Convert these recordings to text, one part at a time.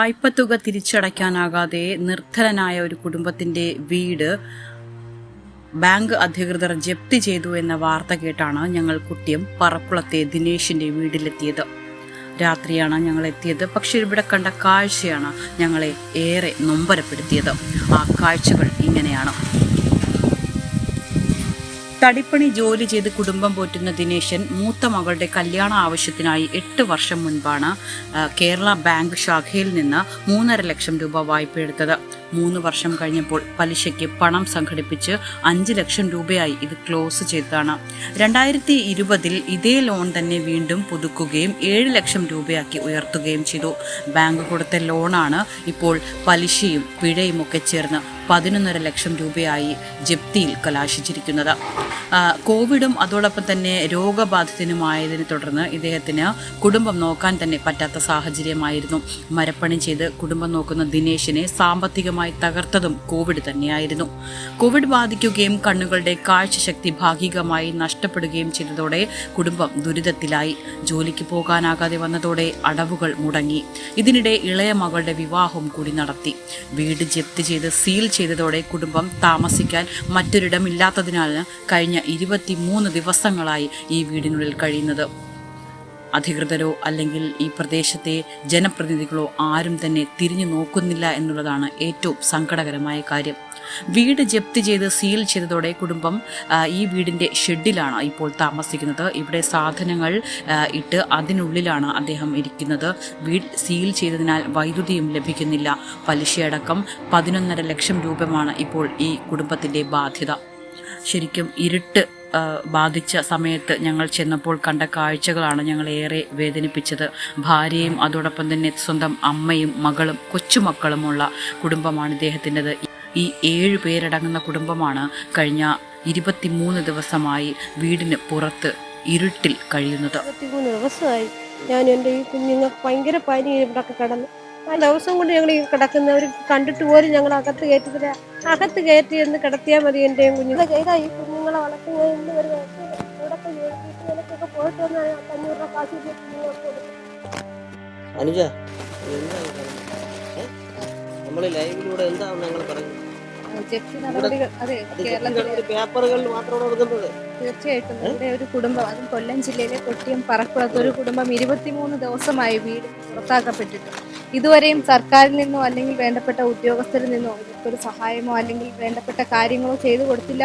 വായ്പത്തുക തിരിച്ചടയ്ക്കാനാകാതെ നിർധനനായ ഒരു കുടുംബത്തിന്റെ വീട് ബാങ്ക് അധികൃതർ ജപ്തി ചെയ്തു എന്ന വാർത്ത കേട്ടാണ് ഞങ്ങൾ കുട്ടിയം പറക്കുളത്തെ ദിനേശിന്റെ വീട്ടിലെത്തിയത്. രാത്രിയാണ് ഞങ്ങൾ എത്തിയത്. പക്ഷെ ഇവിടെ കണ്ട കാഴ്ചയാണ് ഞങ്ങളെ ഏറെ നൊമ്പരപ്പെടുത്തിയത്. ആ കാഴ്ചകൾ ഇങ്ങനെയാണ്. തടിപ്പണി ജോലി ചെയ്ത് കുടുംബം പോറ്റുന്ന ദിനേശൻ മൂത്ത മകളുടെ കല്യാണ ആവശ്യത്തിനായി 8 വർഷം മുൻപാണ് കേരള ബാങ്ക് ശാഖയിൽ നിന്ന് 3.5 ലക്ഷം രൂപ വായ്പ എടുത്തത്. 3 വർഷം കഴിഞ്ഞപ്പോൾ പലിശയ്ക്ക് പണം സംഘടിപ്പിച്ച് 5 ലക്ഷം രൂപയായി ഇത് ക്ലോസ് ചെയ്തതാണ്. 2020 ഇതേ ലോൺ തന്നെ വീണ്ടും പുതുക്കുകയും 7 ലക്ഷം രൂപയാക്കി ഉയർത്തുകയും ചെയ്തു. ബാങ്ക് കൊടുത്ത ലോണാണ് ഇപ്പോൾ പലിശയും പിഴയും ഒക്കെ ചേർന്ന് 11.5 ലക്ഷം രൂപയായി ജപ്തിയിൽ കലാശിച്ചിരിക്കുന്നത്. കോവിഡും അതോടൊപ്പം തന്നെ രോഗബാധിതനുമായതിനെ തുടർന്ന് ഇദ്ദേഹത്തിന് കുടുംബം നോക്കാൻ തന്നെ പറ്റാത്ത സാഹചര്യമായിരുന്നു. മരപ്പണി ചെയ്ത് കുടുംബം നോക്കുന്ന ദിനേശിനെ സാമ്പത്തികമായി തകർത്തതും കോവിഡ് തന്നെയായിരുന്നു. കോവിഡ് ബാധിക്കുകയും കണ്ണുകളുടെ കാഴ്ചശക്തി ഭാഗികമായി നഷ്ടപ്പെടുകയും ചെയ്തതോടെ കുടുംബം ദുരിതത്തിലായി. ജോലിക്ക് പോകാനാകാതെ വന്നതോടെ അടവുകൾ മുടങ്ങി. ഇതിനിടെ ഇളയ മകളുടെ വിവാഹവും കൂടി നടത്തി. വീട് ജപ്തി ചെയ്ത് സീൽ ചെയ്തതോടെ കുടുംബം താമസിക്കാൻ മറ്റൊരിടമില്ലാത്തതിനാൽ കഴിഞ്ഞ 23 ദിവസങ്ങളായി ഈ വീടിനുള്ളിൽ കഴിയുന്നത്. അധികൃതരോ അല്ലെങ്കിൽ ഈ പ്രദേശത്തെ ജനപ്രതിനിധികളോ ആരും തന്നെ തിരിഞ്ഞു നോക്കുന്നില്ല എന്നുള്ളതാണ് ഏറ്റവും സങ്കടകരമായ കാര്യം. വീട് ജപ്തി ചെയ്ത് സീൽ ചെയ്തതോടെ കുടുംബം ഈ വീടിൻ്റെ ഷെഡിലാണ് ഇപ്പോൾ താമസിക്കുന്നത്. ഇവിടെ സാധനങ്ങൾ ഇട്ട് അതിനുള്ളിലാണ് അദ്ദേഹം ഇരിക്കുന്നത്. വീട് സീൽ ചെയ്തതിനാൽ വൈദ്യുതിയും ലഭിക്കുന്നില്ല. പലിശയടക്കം 11.5 ലക്ഷം രൂപയാണ് ഇപ്പോൾ ഈ കുടുംബത്തിൻ്റെ ബാധ്യത. ശരിക്കും ഇരുട്ട് ബാധിച്ച സമയത്ത് ഞങ്ങൾ ചെന്നപ്പോൾ കണ്ട കാഴ്ചകളാണ് ഞങ്ങളേറെ വേദനിപ്പിച്ചത്. ഭാര്യയും അതോടൊപ്പം തന്നെ സ്വന്തം അമ്മയും മകളും കൊച്ചുമക്കളുമുള്ള കുടുംബമാണ് ഇദ്ദേഹത്തിൻ്റെത്. ഈ 7 പേരടങ്ങുന്ന കുടുംബമാണ് കഴിഞ്ഞ 23 ദിവസമായി വീടിന് പുറത്ത് ഇരുട്ടിൽ കഴിയുന്നത്. 23 ദിവസമായി ഞാൻ എൻ്റെ ഈ കുഞ്ഞുങ്ങൾ ഭയങ്കര പനി ഇവിടെയൊക്കെ കിടന്ന് ആ ദിവസം കൊണ്ട് ഞങ്ങൾ ഈ കിടക്കുന്നവർ കണ്ടിട്ട് പോലും ഞങ്ങൾ അകത്ത് കയറ്റത്തില്ല. അകത്ത് കയറ്റി എന്ന് കിടത്തിയാൽ മതി. എൻ്റെയും കുഞ്ഞുങ്ങളെ ചെയ്താൽ ഈ കുഞ്ഞുങ്ങളെ വളർത്തുന്നത് ഇന്ന് ഒരു ഇവിടൊക്കെ വീട്ടിലൊക്കെ പോയിട്ട് വന്നാൽ 500 രൂപ കാശ് കുഞ്ഞുങ്ങൾക്ക് കൊടുക്കും. ലൈവിലൂടെ എന്താണ് ഞങ്ങൾ പറയുന്നത്? പേപ്പറുകളിൽ മാത്രമാണ് ഒതുങ്ങുന്നത്. തീർച്ചയായിട്ടും ഇവിടെ ഒരു കുടുംബം, അതും കൊല്ലം ജില്ലയിലെ കൊട്ടിയം പറക്കുളത്ത് ഒരു കുടുംബം 23 ദിവസമായി വീട് പുറത്താക്കപ്പെട്ടിട്ട് ഇതുവരെയും സർക്കാരിൽ നിന്നോ അല്ലെങ്കിൽ വേണ്ടപ്പെട്ട ഉദ്യോഗസ്ഥരിൽ നിന്നോ ഒരു സഹായമോ അല്ലെങ്കിൽ വേണ്ടപ്പെട്ട കാര്യങ്ങളോ ചെയ്തു കൊടുത്തില്ല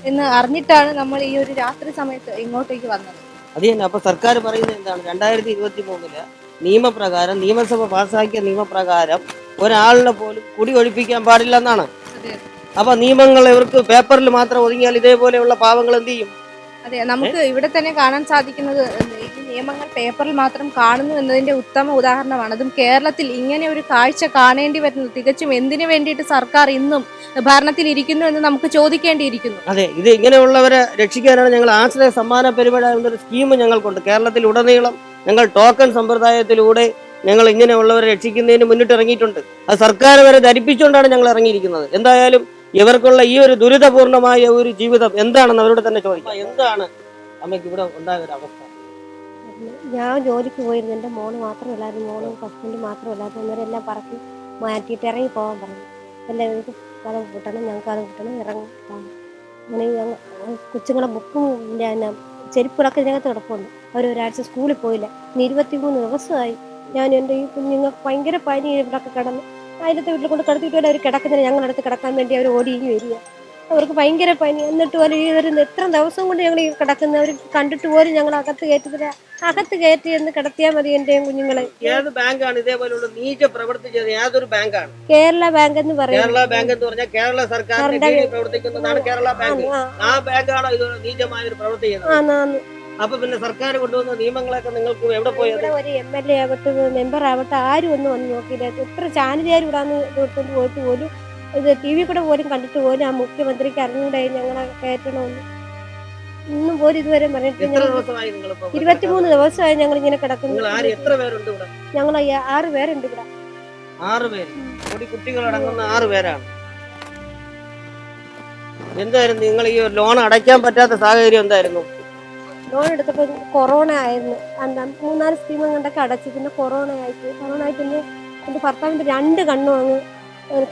എന്ന് അറിഞ്ഞിട്ടാണ് നമ്മൾ ഈ ഒരു രാത്രി സമയത്ത് ഇങ്ങോട്ടേക്ക് വന്നത്. അത് തന്നെ. അപ്പൊ സർക്കാർ പറയുന്നത് എന്താണ്? 2023 നിയമപ്രകാരം, നിയമസഭ പാസ്സാക്കിയ നിയമപ്രകാരം ഒരാളിനെ പോലും കുടി ഒഴിപ്പിക്കാൻ പാടില്ല എന്നാണ്. അപ്പൊ നിയമങ്ങൾ ഇവർക്ക് പേപ്പറിൽ മാത്രം ഒതുങ്ങിയാൽ ഇതേപോലെയുള്ള പാവങ്ങൾ എന്ത് ചെയ്യും? അതെ, നമുക്ക് ഇവിടെ തന്നെ കാണാൻ സാധിക്കുന്നത് ഈ നിയമങ്ങൾ പേപ്പറിൽ മാത്രം കാണുന്നു എന്നതിന്റെ ഉത്തമ ഉദാഹരണമാണ്. അതും കേരളത്തിൽ ഇങ്ങനെ ഒരു കാഴ്ച കാണേണ്ടി വരുന്നത് തികച്ചും എന്തിനു വേണ്ടിയിട്ട് സർക്കാർ ഇന്നും ഭരണത്തിൽ ഇരിക്കുന്നു എന്ന് നമുക്ക് ചോദിക്കേണ്ടിയിരിക്കുന്നു. അതെ, ഇത് ഇങ്ങനെയുള്ളവരെ രക്ഷിക്കാനാണ് ഞങ്ങൾ ആശ്രയ സമ്മാന പരിപാടി എന്നൊരു സ്കീം ഞങ്ങൾക്കുണ്ട്. കേരളത്തിൽ ഉടനീളം ഞങ്ങൾ ടോക്കൺ സമ്പ്രദായത്തിലൂടെ ഞങ്ങൾ ഇങ്ങനെയുള്ളവരെ രക്ഷിക്കുന്നതിന് മുന്നിട്ടിറങ്ങിയിട്ടുണ്ട്. അത് സർക്കാർ വരെ ധരിപ്പിച്ചുകൊണ്ടാണ് ഞങ്ങൾ ഇറങ്ങിയിരിക്കുന്നത്. എന്തായാലും ഇവർക്കുള്ള ഈ ഒരു ദുരിതപൂർണമായ ഒരു ജീവിതം എന്താണെന്ന് അവരോട് തന്നെ ചോദിക്കാം. എന്താണ് അമ്മയ്ക്ക് ഇവിടെ ഉണ്ടായ ഒരു അവസ്ഥ? ഞാൻ ജോലിക്ക് പോയിരുന്നു. എൻ്റെ മോള് മാത്രമല്ലായിരുന്നു, മോളും ഹസ്ബൻഡ് മാത്രമല്ലായിരുന്നു. അന്നേരം എല്ലാം പറക്കി മാറ്റിയിട്ട് ഇറങ്ങി പോകാൻ പറഞ്ഞു. എല്ലാവർക്കും കഥ കൂട്ടണം, ഞങ്ങൾക്ക് അത് കൂട്ടണം, ഇറങ്ങി അങ്ങനെ കൊച്ചുങ്ങളെ ബുക്കും പിന്നെ ചെരുപ്പുകളൊക്കെ ഇതിനകത്ത് കിടപ്പുണ്ട്. അവരൊരാഴ്ച സ്കൂളിൽ പോയില്ല. 23 ദിവസമായി ഞാൻ എൻ്റെ ഈ കുഞ്ഞുങ്ങൾക്ക് ഭയങ്കര പനി ഇവിടെയൊക്കെ കിടന്ന് അതിലത്തെ വീട്ടിൽ കൊണ്ട് കിടത്തിയിട്ട് അവർ കിടക്കുന്നില്ല. ഞങ്ങളടുത്ത് കിടക്കാൻ വേണ്ടി അവർ ഓടി വരിക. അവർക്ക് ഭയങ്കര പനി. എന്നിട്ട് പോലും ഈ ഒരു എത്ര ദിവസം കൊണ്ട് ഞങ്ങൾ ഈ കിടക്കുന്നവർ കണ്ടിട്ട് പോലും ഞങ്ങൾ അകത്ത് കയറ്റത്തില്ല. അകത്ത് കയറ്റി എന്ന് കിടത്തിയാൽ മതി എൻ്റെയും കുഞ്ഞുങ്ങളെ. ഏത് ബാങ്കാണ് ഇതേപോലുള്ള നീച പ്രവൃത്തി ചെയ്തത്? ഏതൊരു ബാങ്കാണ്? കേരള ബാങ്ക് എന്ന് പറയും. കേരള ബാങ്ക് എന്ന് പറഞ്ഞാൽ കേരള സർക്കാരിന്റെ കീഴിൽ പ്രവർത്തിക്കുന്നതാണ് കേരള ബാങ്ക്. ആ ബാങ്കാണോ ഇത് നീചമായ ഒരു പ്രവൃത്തി ചെയ്യുന്നത്? അപ്പൊ പിന്നെ സർക്കാർ കൊണ്ടുവന്ന നിയമങ്ങളൊക്കെ നിങ്ങൾക്ക് എവിടെ പോയത്? ഒരു MLA ആവട്ടെ, മെമ്പർ ആവട്ടെ, ആരും ഒന്നും വന്ന് നോക്കിയില്ല. എത്ര ചാനലുകാർ ഇവിടാന്ന് എടുത്തോണ്ട് പോയിട്ട് പോലും ഇത് TV കൂടെ പോലും കണ്ടിട്ട് പോലും ആ മുഖ്യമന്ത്രിക്ക് അറിഞ്ഞൂടെ ഞങ്ങളെ കയറ്റണമെന്ന് ഇന്നും പോലും ഇതുവരെ പറഞ്ഞിട്ടില്ല. 23 ദിവസമായി ഞങ്ങൾ ഇങ്ങനെ കിടക്കുന്നു. ഞങ്ങൾ 6 പേരുണ്ട് ഇവിടെ. 6 പേര് കുട്ടികളടങ്ങുന്ന 6 പേരാണ്. എന്തായിരുന്നു നിങ്ങൾ ഈ ലോൺ അടയ്ക്കാൻ പറ്റാത്ത സാഹചര്യം എന്തായിരുന്നു? ലോൺ എടുത്തപ്പോൾ കൊറോണ ആയിരുന്നു. 3-4 സ്കീം കണ്ടൊക്കെ അടച്ചു. പിന്നെ കൊറോണ ആയിട്ട് പിന്നെ എൻ്റെ ഭർത്താവിൻ്റെ 2 കണ്ണും അങ്ങ്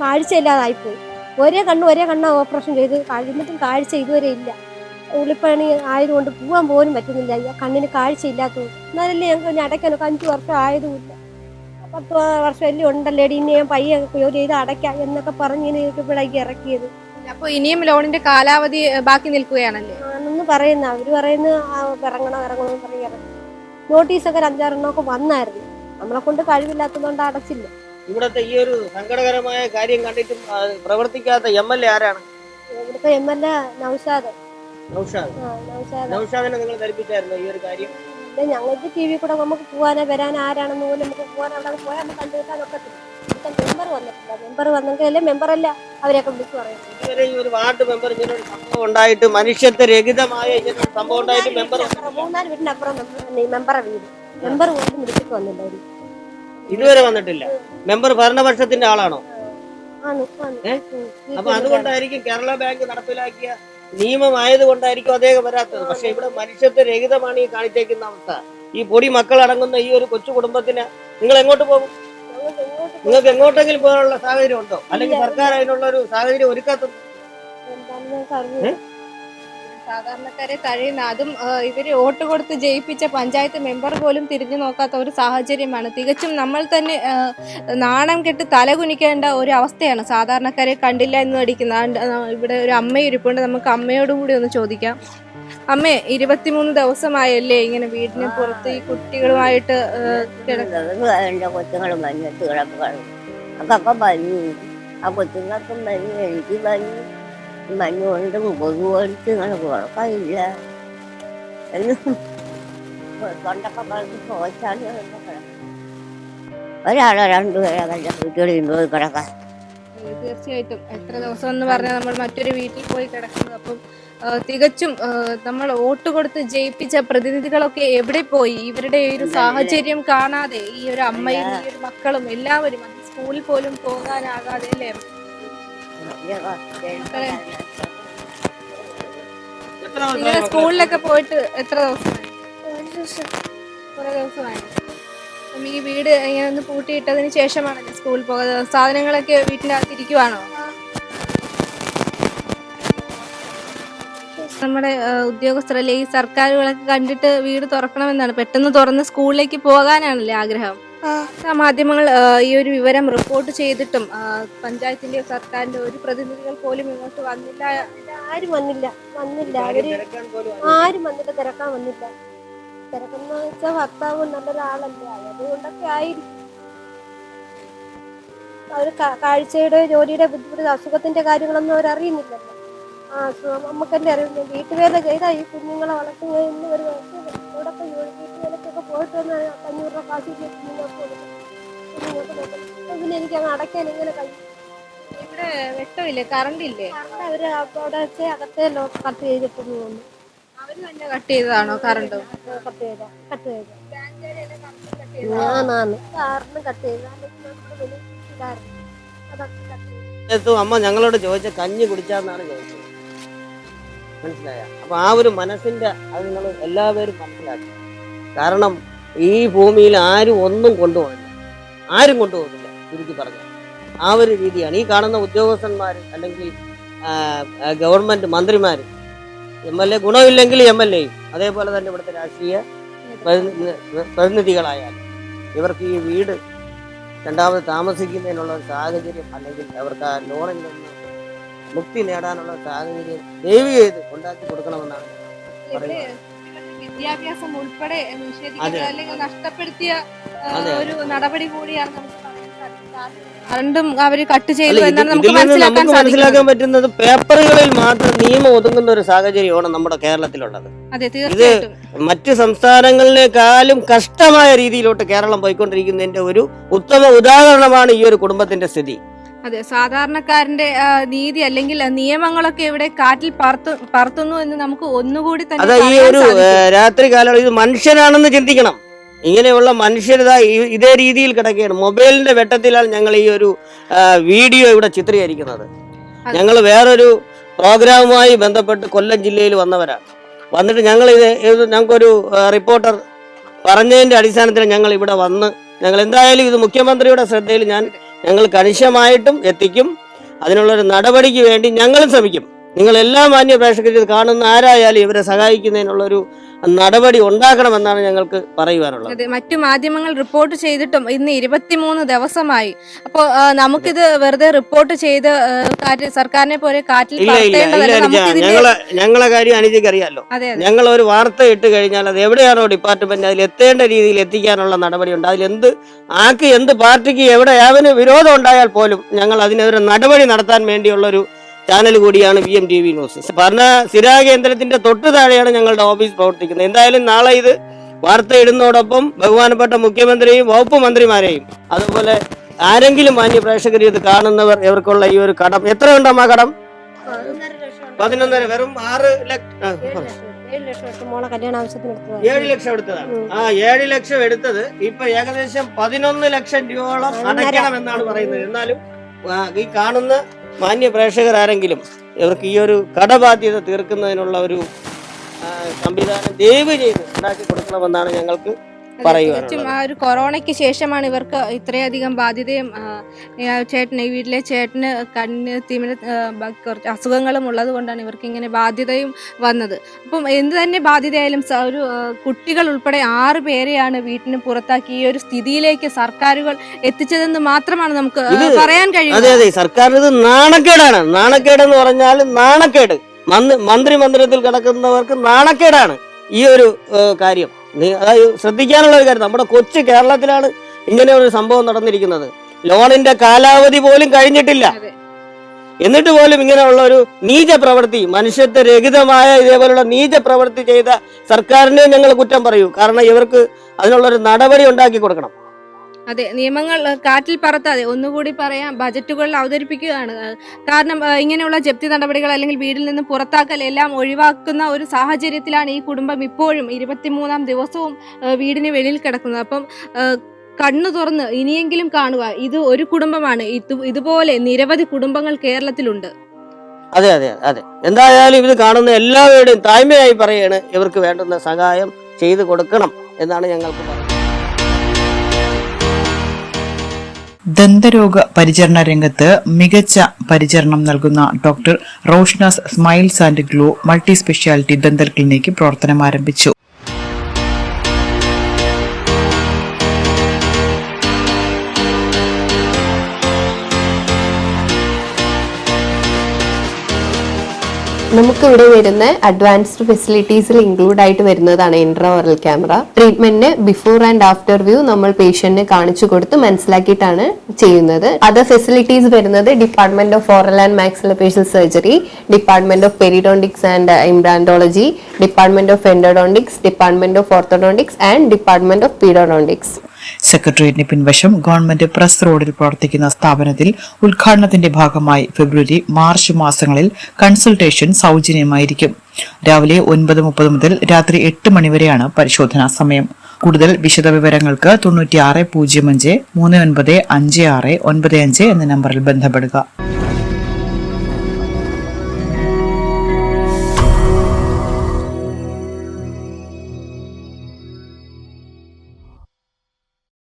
കാഴ്ചയില്ലാതായിപ്പോയി. ഒരേ കണ്ണ് ഓപ്പറേഷൻ ചെയ്ത് എന്നിട്ടും കാഴ്ച ഇതുവരെ ഇല്ല. ഉള്ളിപ്പണി ആയതുകൊണ്ട് പോകാൻ പോലും പറ്റുന്നില്ല. കണ്ണിന് കാഴ്ച ഇല്ലാത്തത് എന്നാലല്ലേ ഞങ്ങൾക്ക് അടയ്ക്കാനൊക്കെ 5 വർഷം ആയതുമില്ല. 10 വർഷം എല്ലാം ഉണ്ടല്ലേടി, ഇനി ഞാൻ പയ്യെ ജോലി ചെയ്ത് അടയ്ക്കാം എന്നൊക്കെ പറഞ്ഞ് ഇങ്ങനെ ഇവിടേക്ക് ഇറക്കിയത്. അപ്പൊ ഇനിയും ലോണിന്റെ കാലാവധി ബാക്കി നിൽക്കുകയാണല്ലേ? ആണെന്ന് പറയുന്ന അവര് പറയുന്ന ഇറങ്ങണമെന്ന് പറഞ്ഞ് ഇറങ്ങി. നോട്ടീസൊക്കെ 5-6 എണ്ണമൊക്കെ വന്നായിരുന്നു. നമ്മളെ കൊണ്ട് കഴിവില്ലാത്തതുകൊണ്ട് അടച്ചില്ല. ഇവിടുത്തെ ഈ ഒരു സങ്കടകരമായ കാര്യം കണ്ടിട്ടും പ്രവർത്തിക്കാത്ത MLA ആരാണ്? ഇവിടുത്തെ MLA നൗഷാദ്. നൗഷാദിനെ നിങ്ങൾ ധരിപ്പിച്ചായിരുന്നു ഈ ഒരു കാര്യം? ഞങ്ങൾക്ക് TV കൂടെ നമുക്ക് പോകാനോ വരാനോ ആരാണെന്ന് പോലും നമുക്ക് പോകാൻ അവിടെ പോയാൽ നമുക്ക് കണ്ടുകിട്ടാൻ ഒക്കത്തില്ല. മെമ്പർ വന്നിട്ടില്ല. മെമ്പർ വന്നെങ്കിൽ മെമ്പറല്ല അവരെയൊക്കെ വിളിച്ചു പറയുന്നത്. ഇതുവരെ ഈ ഒരു വാർഡ് മെമ്പർ ഇങ്ങനെ ഒരു സംഭവം ഉണ്ടായിട്ട് മനുഷ്യത്വരഹിതമായ ഇങ്ങനെ ഒരു സംഭവം ഉണ്ടായിട്ട് മെമ്പർ 3-4 വീടിനപ്പുറം മെമ്പറെ വീട് മെമ്പർ പോലും വിളിച്ചിട്ട് വന്നില്ലായിരുന്നു. ഇതുവരെ വന്നിട്ടില്ല. മെമ്പർ ഭരണപക്ഷത്തിന്റെ ആളാണോ? അപ്പൊ അതുകൊണ്ടായിരിക്കും കേരള ബാങ്ക് നടപ്പിലാക്കിയ നിയമമായത് കൊണ്ടായിരിക്കും അദ്ദേഹം വരാത്തത്. പക്ഷെ ഇവിടെ മനുഷ്യത്വരഹിതമാണ് ഈ കാണിച്ചേക്കുന്ന അവസ്ഥ. ഈ പൊടി മക്കൾ അടങ്ങുന്ന ഈ ഒരു കൊച്ചു കുടുംബത്തിന് നിങ്ങൾ എങ്ങോട്ട് പോകും? നിങ്ങൾക്ക് എങ്ങോട്ടെങ്കിലും പോകാനുള്ള സാഹചര്യം ഉണ്ടോ? അല്ലെങ്കിൽ സർക്കാർ അതിനുള്ള ഒരു സാഹചര്യം ഒരുക്കാത്തത്? സാധാരണക്കാരെ തഴയുന്ന അതും ഇവര് വോട്ട് കൊടുത്ത് ജയിപ്പിച്ച പഞ്ചായത്ത് മെമ്പർ പോലും തിരിഞ്ഞു നോക്കാത്ത ഒരു സാഹചര്യമാണ്. തികച്ചും നമ്മൾ തന്നെ നാണം കെട്ട് തലകുനിക്കേണ്ട ഒരു അവസ്ഥയാണ്. സാധാരണക്കാരെ കണ്ടില്ല എന്ന് നടിക്കുന്ന ഇവിടെ ഒരു അമ്മയിരിപ്പുണ്ട്. നമുക്ക് അമ്മയോടും കൂടി ഒന്ന് ചോദിക്കാം. അമ്മേ, 23 ദിവസമായല്ലേ ഇങ്ങനെ വീടിന് പുറത്ത് ഈ കുട്ടികളുമായിട്ട് എന്റെ കൊച്ചുങ്ങളും മഞ്ഞത്ത് കിടക്കുകയാണ്. അതൊക്കെ പനി. ആ കൊച്ചുങ്ങൾക്കും പനി, എനിക്ക് പനി. മഞ്ഞ് കൊണ്ടും കൊതുകൊടുത്ത് ഇങ്ങനെ കുഴപ്പമില്ല എന്നും തൊണ്ടൊക്കെ പറഞ്ഞ് ചോദിച്ചാണ് ഒരാളോ 2 പേരോ കണ്ട വീട്ടുകളിൽ പോയി കിടക്കാം. തീർച്ചയായിട്ടും എത്ര ദിവസം എന്ന് പറഞ്ഞാൽ നമ്മൾ മറ്റൊരു വീട്ടിൽ പോയി കിടക്കുന്നത്. അപ്പം തികച്ചും നമ്മൾ വോട്ട് കൊടുത്ത് ജയിപ്പിച്ച പ്രതിനിധികളൊക്കെ എവിടെ പോയി? ഇവരുടെ ഒരു സാഹചര്യം കാണാതെ ഈ ഒരു അമ്മയും ഈ ഒരു മക്കളും എല്ലാവരും സ്കൂളിൽ പോലും പോകാനാകാതെ അല്ലേ? നിങ്ങൾ സ്കൂളിലൊക്കെ പോയിട്ട് എത്ര ദിവസമായി? കുറെ ദിവസമായി. അപ്പം ഈ വീട് ഇങ്ങനെ ഒന്ന് പൂട്ടിയിട്ടതിന് ശേഷമാണല്ലോ സ്കൂളിൽ പോകുന്നത്. സാധനങ്ങളൊക്കെ വീട്ടിൻ്റെ അകത്തിരിക്കുവാണോ? നമ്മുടെ ഉദ്യോഗസ്ഥരല്ലേ ഈ സർക്കാരുകളൊക്കെ കണ്ടിട്ട് വീട് തുറക്കണമെന്നാണ്, പെട്ടെന്ന് തുറന്ന് സ്കൂളിലേക്ക് പോകാനാണല്ലേ ആഗ്രഹം. മാധ്യമങ്ങൾ ഈ ഒരു വിവരം റിപ്പോർട്ട് ചെയ്തിട്ടും പഞ്ചായത്തിന്റെയോ സർക്കാരിന്റെ ഒരു പ്രതിനിധികൾ പോലും ഇങ്ങോട്ട് വന്നില്ല. ആരും വന്നില്ല. അവര് ആരും വന്നില്ല, തിരക്കാൻ വന്നില്ല. തിരക്കെന്ന് വെച്ചാൽ ഭർത്താവ് നല്ലൊരാളല്ലേ, അതുകൊണ്ടൊക്കെ ആയിരിക്കും. അവര് കാഴ്ചയുടെ ജോലിയുടെ ബുദ്ധിമുട്ട് അസുഖത്തിന്റെ കാര്യങ്ങളൊന്നും അവരറിയുന്നില്ലല്ലോ. നമുക്കെന്നെ അറിയില്ല. വീട്ടുവേല ചെയ്താൽ ഈ കുഞ്ഞുങ്ങളെ വളർത്തുന്നതിന് ഒരു ഇവിടൊക്കെ വീട്ടുവേലക്കൊക്കെ പോയിട്ട് വന്ന് 500 രൂപ കാശ് കുഞ്ഞുങ്ങൾക്ക് കൊടുക്കും. പിന്നെ എനിക്ക് അങ്ങ് അടയ്ക്കാൻ ഇങ്ങനെ കഴിയും. ഇവിടെ വെട്ടമില്ലേ, കറണ്ട് ഇല്ലേ? അവര് അവിടെ വെച്ച് അകത്തെ കട്ട് ചെയ്തിട്ടെന്ന് തോന്നുന്നു. അവര് തന്നെ കട്ട് ചെയ്തതാണോ കറണ്ട്? കട്ട് ചെയ്ത കാരണം കട്ട് ചെയ്ത അതൊക്കെ കട്ട് ചെയ്തു. അമ്മ ഞങ്ങളോട് ചോദിച്ച കഞ്ഞി കുടിച്ചാന്നാണ് ചോദിച്ചത്, മനസ്സിലായ? അപ്പൊ ആ ഒരു മനസ്സിന്റെ അത് നിങ്ങൾ എല്ലാവരും മനസ്സിലാക്കി. കാരണം ഈ ഭൂമിയിൽ ആരും ഒന്നും കൊണ്ടുപോകില്ല, ആരും കൊണ്ടുപോകില്ല. ചുരുക്കി പറഞ്ഞ ആ ഒരു രീതിയാണ് ഈ കാണുന്ന ഉദ്യോഗസ്ഥന്മാർ അല്ലെങ്കിൽ ഗവൺമെന്റ് മന്ത്രിമാർ, MLA ഗുണമില്ലെങ്കിൽ MLA യും അതേപോലെ തന്നെ ഇവിടുത്തെ രാഷ്ട്രീയ പ്രതിനിധികളായാലും ഇവർക്ക് ഈ വീട് രണ്ടാമത് താമസിക്കുന്നതിനുള്ള ഒരു സാഹചര്യം അല്ലെങ്കിൽ അവർക്ക് ആ ലോണിൽ നിന്ന് മുക്തി നേടാനുള്ള സാഹചര്യം ദയവ് ചെയ്ത് ഉണ്ടാക്കി കൊടുക്കണമെന്നാണ് പറയുന്നത്. വിദ്യാഭ്യാസം ഉൾപ്പെടെ നിഷേധിക്കുന്നത് അല്ലെങ്കിൽ നഷ്ടപ്പെടുത്തിയ ഒരു നടപടി കൂടിയാണ് നമുക്ക് കറണ്ടും അവര് കട്ട് ചെയ്തു എന്നാണ് നമുക്ക് മനസ്സിലാക്കാൻ പറ്റുന്നത്. പേപ്പറുകളിൽ മാത്രം നിയമം ഒതുങ്ങുന്ന ഒരു സാഹചര്യമാണ് നമ്മുടെ കേരളത്തിലുള്ളത്. അതെ, തീർച്ചയായിട്ടും മറ്റ് സംസ്ഥാനങ്ങളിലേക്കാളും കഷ്ടമായ രീതിയിലോട്ട് കേരളം പോയിക്കൊണ്ടിരിക്കുന്നതിന്റെ ഒരു ഉത്തമ ഉദാഹരണമാണ് ഈ ഒരു കുടുംബത്തിന്റെ സ്ഥിതി. അതെ, സാധാരണക്കാരന്റെ നീതി അല്ലെങ്കിൽ നിയമങ്ങളൊക്കെ ഇവിടെ കാറ്റിൽ പറത്തുന്നു എന്ന് നമുക്ക് ഒന്നുകൂടി തന്നെ ഈ ഒരു രാത്രി കാലം ഇത് മനുഷ്യനാണെന്ന് ചിന്തിക്കണം. ഇങ്ങനെയുള്ള മനുഷ്യരിത ഇതേ രീതിയിൽ കിടക്കുകയാണ്. മൊബൈലിന്റെ വെട്ടത്തിലാണ് ഞങ്ങൾ ഈ ഒരു വീഡിയോ ഇവിടെ ചിത്രീകരിക്കുന്നത്. ഞങ്ങൾ വേറൊരു പ്രോഗ്രാമുമായി ബന്ധപ്പെട്ട് കൊല്ലം ജില്ലയിൽ വന്നവരാണ്. വന്നിട്ട് ഞങ്ങൾ ഞങ്ങൾക്കൊരു റിപ്പോർട്ടർ പറഞ്ഞതിന്റെ അടിസ്ഥാനത്തിൽ ഞങ്ങൾ ഇവിടെ വന്ന് ഞങ്ങൾ എന്തായാലും ഇത് മുഖ്യമന്ത്രിയുടെ ശ്രദ്ധയിൽ ഞങ്ങൾ കണിശമായിട്ടും എത്തിക്കും. അതിനുള്ളൊരു നടപടിക്ക് വേണ്ടി ഞങ്ങളും ശ്രമിക്കും. നിങ്ങൾ എല്ലാ മാന്യ പ്രേക്ഷകരും ഇത് കാണുന്ന ആരായാലും ഇവരെ സഹായിക്കുന്നതിനുള്ളൊരു നടപടി ഉണ്ടാക്കണമെന്നാണ് ഞങ്ങൾക്ക് പറയുവാനുള്ളത്. അതെ, മറ്റു മാധ്യമങ്ങൾ റിപ്പോർട്ട് ചെയ്തിട്ടും ഇന്ന് 23 ദിവസമായി. അപ്പോൾ നമുക്കിത് വെറുതെ റിപ്പോർട്ട് ചെയ്ത് സർക്കാരിനെ പോലെ കാറ്റിൽ ഞങ്ങളെ കാര്യം അനുജയ്ക്ക് അറിയാലോ. ഞങ്ങൾ ഒരു വാർത്ത ഇട്ട് കഴിഞ്ഞാൽ അത് എവിടെയാണോ ഡിപ്പാർട്ട്മെന്റ് അതിൽ എത്തേണ്ട രീതിയിൽ എത്തിക്കാനുള്ള നടപടിയുണ്ട്. എന്ത് പാർട്ടിക്ക് എവിടെ യാതൊരു വിരോധം ഉണ്ടായാൽ പോലും ഞങ്ങൾ അതിനെതിരെ നടപടി നടത്താൻ വേണ്ടിയുള്ളൊരു ചാനൽ കൂടിയാണ് VMTV ന്യൂസ്. പറഞ്ഞ സ്ഥിരാ കേന്ദ്രത്തിന്റെ തൊട്ട് താഴെയാണ് ഞങ്ങളുടെ ഓഫീസ് പ്രവർത്തിക്കുന്നത്. എന്തായാലും നാളെ ഇത് വാർത്ത ഇടുന്നതോടൊപ്പം ബഹുമാനപ്പെട്ട മുഖ്യമന്ത്രിയും വകുപ്പ് മന്ത്രിമാരെയും അതുപോലെ ആരെങ്കിലും മാന്യ പ്രേക്ഷകർ ഇത് കാണുന്നവർ ഇവർക്കുള്ള ഈ ഒരു കടം എത്ര ഉണ്ടമ്മ കടം? 11.5 വെറും 6 ലക്ഷം 7 ലക്ഷം എടുത്തതാണ്. 7 ലക്ഷം എടുത്തത് ഇപ്പൊ ഏകദേശം 11 ലക്ഷം രൂപയോളം അടയ്ക്കണമെന്നാണ് പറയുന്നത്. എന്നാലും ഈ കാണുന്ന മാന്യ പ്രേക്ഷകർ ആരെങ്കിലും ഇവർക്ക് ഈ ഒരു കടബാധ്യത തീർക്കുന്നതിനുള്ള ഒരു സംവിധാനം ദയവ് ചെയ്ത് ഉണ്ടാക്കി കൊടുക്കണമെന്നാണ് ഞങ്ങൾക്ക് തീർച്ചയായും ആ ഒരു കൊറോണയ്ക്ക് ശേഷമാണ് ഇവർക്ക് ഇത്രയധികം ബാധ്യതയും ഈ വീട്ടിലെ ചേട്ടന് കണ്ണ് തിമിര കുറച്ച് അസുഖങ്ങളും ഉള്ളത് കൊണ്ടാണ് ഇവർക്ക് ഇങ്ങനെ ബാധ്യതയും വന്നത്. അപ്പം എന്ത് തന്നെ ബാധ്യതയായാലും ഒരു കുട്ടികൾ ഉൾപ്പെടെ 6 പേരെയാണ് വീട്ടിന് പുറത്താക്കി ഈ ഒരു സ്ഥിതിയിലേക്ക് സർക്കാരുകൾ എത്തിച്ചതെന്ന് മാത്രമാണ് നമുക്ക് പറയാൻ കഴിയുന്നത്. അതെ, സർക്കാരിന് ഇത് നാണക്കേടാണ്. നാണക്കേടെന്ന് പറഞ്ഞാൽ നാണക്കേട് മന്ത്രിമന്ദിരത്തിൽ കിടക്കുന്നവർക്ക് നാണക്കേടാണ് ഈ ഒരു കാര്യം. അതായത് ശ്രദ്ധിക്കാനുള്ള ഒരു കാര്യം, നമ്മുടെ കൊച്ചു കേരളത്തിലാണ് ഇങ്ങനെ ഒരു സംഭവം നടന്നിരിക്കുന്നത്. ലോണിന്റെ കാലാവധി പോലും കഴിഞ്ഞിട്ടില്ല. എന്നിട്ട് പോലും ഇങ്ങനെയുള്ള ഒരു നീച പ്രവൃത്തി, മനുഷ്യത്വരഹിതമായ ഇതേപോലുള്ള നീച പ്രവൃത്തി ചെയ്ത സർക്കാരിനെ ഞങ്ങൾ കുറ്റം പറയൂ. കാരണം ഇവർക്ക് അതിനുള്ളൊരു നടപടി ഉണ്ടാക്കി കൊടുക്കണം. അതെ, നിയമങ്ങൾ കാറ്റിൽ പറത്താതെ ഒന്നുകൂടി പറയാം, ബജറ്റുകളിൽ അവതരിപ്പിക്കുകയാണ്. കാരണം ഇങ്ങനെയുള്ള ജപ്തി നടപടികൾ അല്ലെങ്കിൽ വീട്ടിൽ നിന്ന് പുറത്താക്കൽ എല്ലാം ഒഴിവാക്കുന്ന ഒരു സാഹചര്യത്തിലാണ് ഈ കുടുംബം ഇപ്പോഴും 23-ാം ദിവസവും വീടിന് വെളിയിൽ കിടക്കുന്നത്. അപ്പം കണ്ണു തുറന്ന് ഇനിയെങ്കിലും കാണുക, ഇത് ഒരു കുടുംബമാണ്, ഇതുപോലെ നിരവധി കുടുംബങ്ങൾ കേരളത്തിലുണ്ട്. അതെ അതെ അതെ എന്തായാലും ഇത് കാണുന്ന എല്ലാവരുടെയും താഴ്മയായി പറയാണ്, ഇവർക്ക് വേണ്ടുന്ന സഹായം ചെയ്തു കൊടുക്കണം എന്നാണ് ഞങ്ങൾക്ക് പറയുന്നത്. ദന്തരോഗ പരിചരണ രംഗത്ത് മികച്ച പരിചരണം നൽകുന്ന doctor Roshna's smiles and glow multi speciality dental clinic പ്രവർത്തനം ആരംഭിച്ചു. നമുക്കിവിടെ വരുന്ന അഡ്വാൻസ്ഡ് ഫെസിലിറ്റീസിൽ ഇൻക്ലൂഡ് ആയിട്ട് വരുന്നതാണ് ഇൻട്രാഓറൽ ക്യാമറ. ട്രീറ്റ്മെന്റിന് ബിഫോർ ആൻഡ് ആഫ്റ്റർ വ്യൂ നമ്മൾ പേഷ്യന്റിന് കാണിച്ചു കൊടുത്ത് മനസ്സിലാക്കിയിട്ടാണ് ചെയ്യുന്നത്. അതർ ഫെസിലിറ്റീസ് വരുന്നത് department of oral and maxillofacial surgery, department of periodontics and implantology, department of endodontics, department of orthodontics and department of pedodontics. സെക്രട്ടേറിയറ്റിന് പിൻവശം ഗവൺമെന്റ് പ്രസ് റോഡിൽ പ്രവർത്തിക്കുന്ന സ്ഥാപനത്തിൽ ഉദ്ഘാടനത്തിന്റെ ഭാഗമായി ഫെബ്രുവരി മാർച്ച് മാസങ്ങളിൽ കൺസൾട്ടേഷൻ സൗജന്യമായിരിക്കും. രാവിലെ 9:30 മുതൽ രാത്രി 8 മണിവരെയാണ് പരിശോധനാ സമയം. കൂടുതൽ വിശദവിവരങ്ങൾക്ക് 9605 395695 എന്ന നമ്പറിൽ ബന്ധപ്പെടുക.